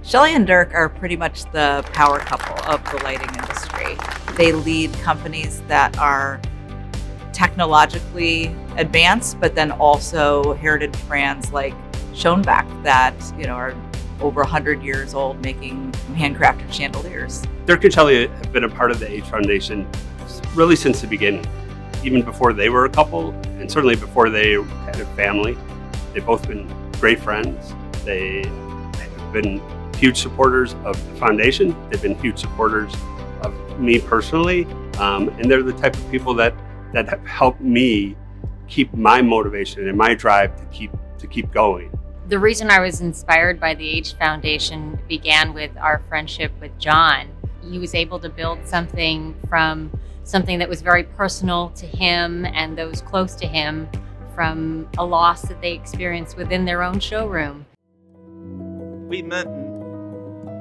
Shelley and Dirk are pretty much the power couple of the lighting industry. They lead companies that are technologically advanced, but then also heritage brands like Schoenbeck that, are over 100 years old making handcrafted chandeliers. Dirk and Shelley have been a part of the Age Foundation really since the beginning, even before they were a couple, and certainly before they had a family. They've both been great friends. They have been huge supporters of the foundation. They've been huge supporters of me personally, and they're the type of people that have helped me keep my motivation and my drive to keep going. The reason I was inspired by the Age Foundation began with our friendship with John. He was able to build something from something that was very personal to him and those close to him from a loss that they experienced within their own showroom. We met in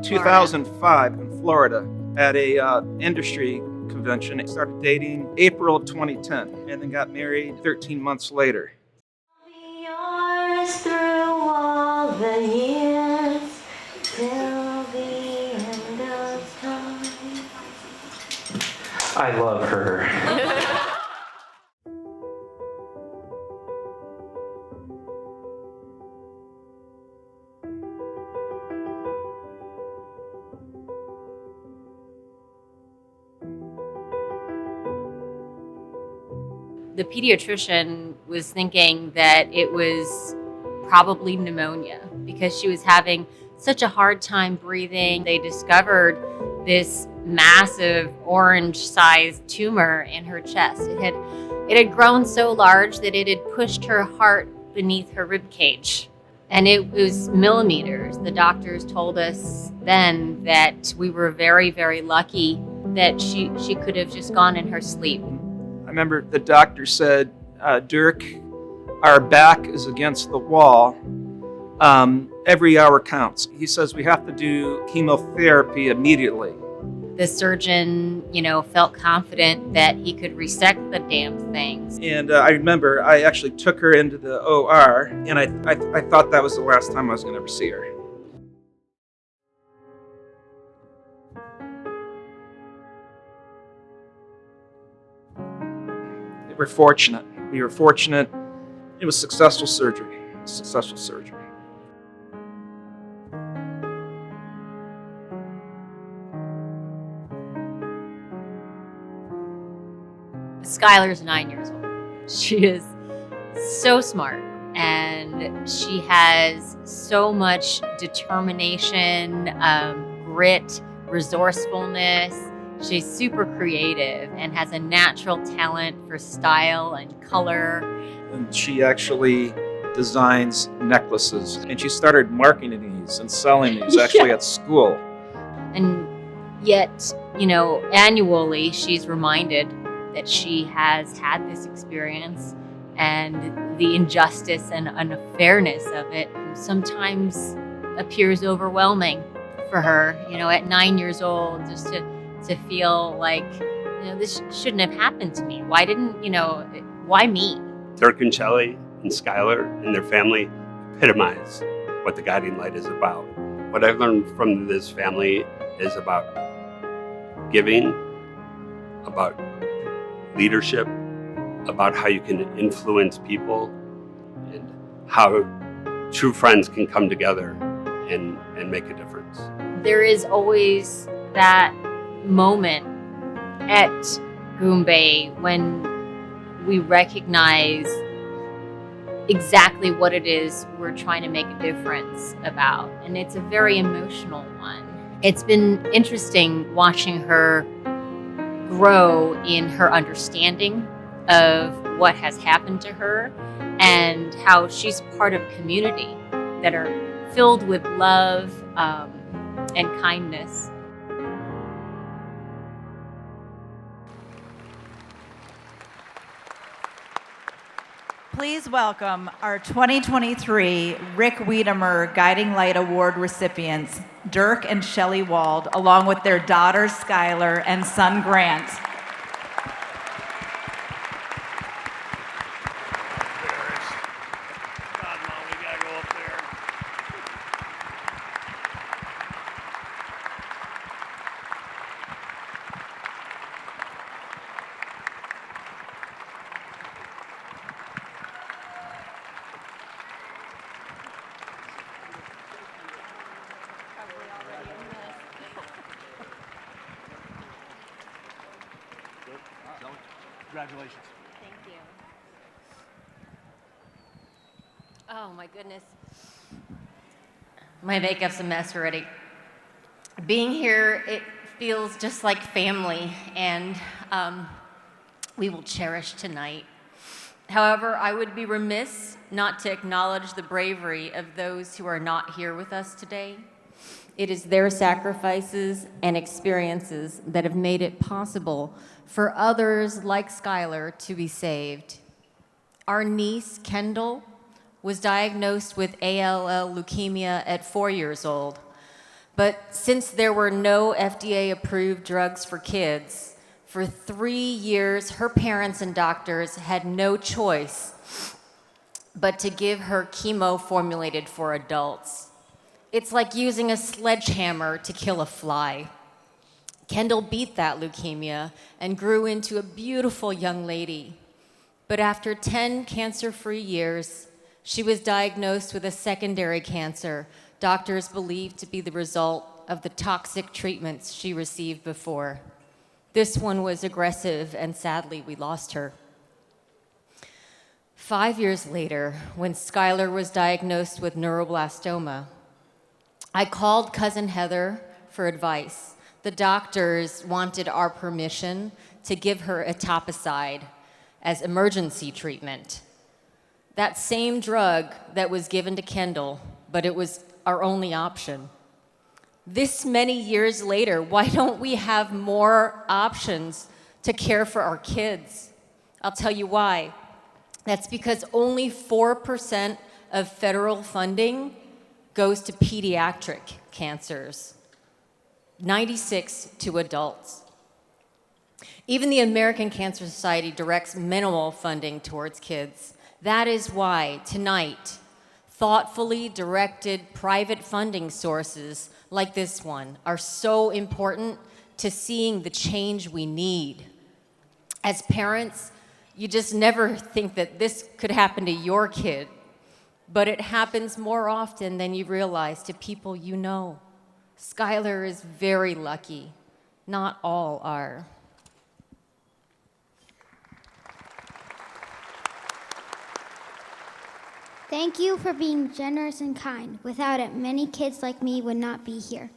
2005 in Florida at a industry convention. I started dating April of 2010 and then got married 13 months later. Yours through all the years till the end of time. I love her. The pediatrician was thinking that it was probably pneumonia because she was having such a hard time breathing. They discovered this massive orange-sized tumor in her chest. It had grown so large that it had pushed her heart beneath her rib cage. And it was millimeters. The doctors told us then that we were very, very lucky that she could have just gone in her sleep. I remember the doctor said, Dirk, our back is against the wall. Every hour counts. He says we have to do chemotherapy immediately. The surgeon, felt confident that he could resect the damn things. And I remember I actually took her into the OR, and I thought that was the last time I was going to ever see her. We were fortunate. It was successful surgery. Skylar's 9 years old. She is so smart and she has so much determination, grit, resourcefulness. She's super creative and has a natural talent for style and color. And she actually designs necklaces. And she started marketing these and selling these actually at school. And yet, annually she's reminded that she has had this experience and the injustice and unfairness of it sometimes appears overwhelming for her, at 9 years old, just to feel like, this shouldn't have happened to me. Why why me? Dirk and Shelley and Skylar and their family epitomize what the guiding light is about. What I've learned from this family is about giving, about leadership, about how you can influence people, and how true friends can come together and make a difference. There is always that moment at Goombay when we recognize exactly what it is we're trying to make a difference about. And it's a very emotional one. It's been interesting watching her grow in her understanding of what has happened to her and how she's part of a community that are filled with love and kindness. Please welcome our 2023 Rick Wiedemer Guiding Light Award recipients, Dirk and Shelley Wald, along with their daughter Skylar and son Grant. Congratulations. Thank you. Oh my goodness. My makeup's a mess already. Being here, it feels just like family, and we will cherish tonight. However, I would be remiss not to acknowledge the bravery of those who are not here with us today. It is their sacrifices and experiences that have made it possible for others like Skylar to be saved. Our niece, Kendall, was diagnosed with ALL leukemia at 4 years old. But since there were no FDA-approved drugs for kids, for 3 years, her parents and doctors had no choice but to give her chemo formulated for adults. It's like using a sledgehammer to kill a fly. Kendall beat that leukemia and grew into a beautiful young lady. But after 10 cancer-free years, she was diagnosed with a secondary cancer doctors believed to be the result of the toxic treatments she received before. This one was aggressive, and sadly, we lost her. 5 years later, when Skylar was diagnosed with neuroblastoma, I called Cousin Heather for advice. The doctors wanted our permission to give her etoposide as emergency treatment. That same drug that was given to Kendall, but it was our only option. This many years later, why don't we have more options to care for our kids? I'll tell you why. That's because only 4% of federal funding goes to pediatric cancers, 96 to adults. Even the American Cancer Society directs minimal funding towards kids. That is why tonight, thoughtfully directed private funding sources like this one are so important to seeing the change we need. As parents, you just never think that this could happen to your kid, but it happens more often than you realize to people you know. Skylar is very lucky. Not all are. Thank you for being generous and kind. Without it, many kids like me would not be here.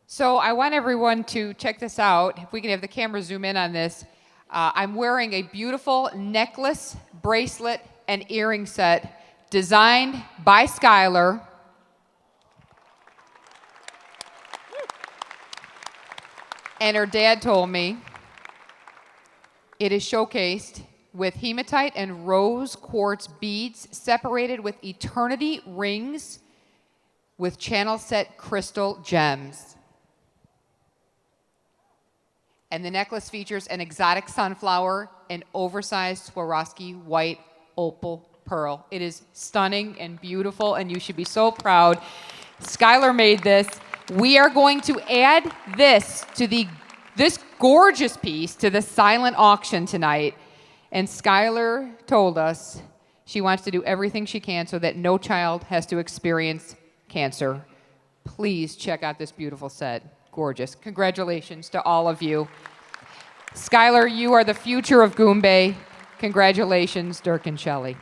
So I want everyone to check this out. If we can have the camera zoom in on this. I'm wearing a beautiful necklace, bracelet, and earring set designed by Skylar. And her dad told me it is showcased with hematite and rose quartz beads separated with eternity rings with channel set crystal gems. And the necklace features an exotic sunflower and oversized Swarovski white opal pearl. It is stunning and beautiful, and you should be so proud. Skylar made this. We are going to add this to this gorgeous piece to the silent auction tonight. And Skylar told us she wants to do everything she can so that no child has to experience cancer. Please check out this beautiful set. Gorgeous. Congratulations to all of you. Skylar, you are the future of Goombay. Congratulations, Dirk and Shelley.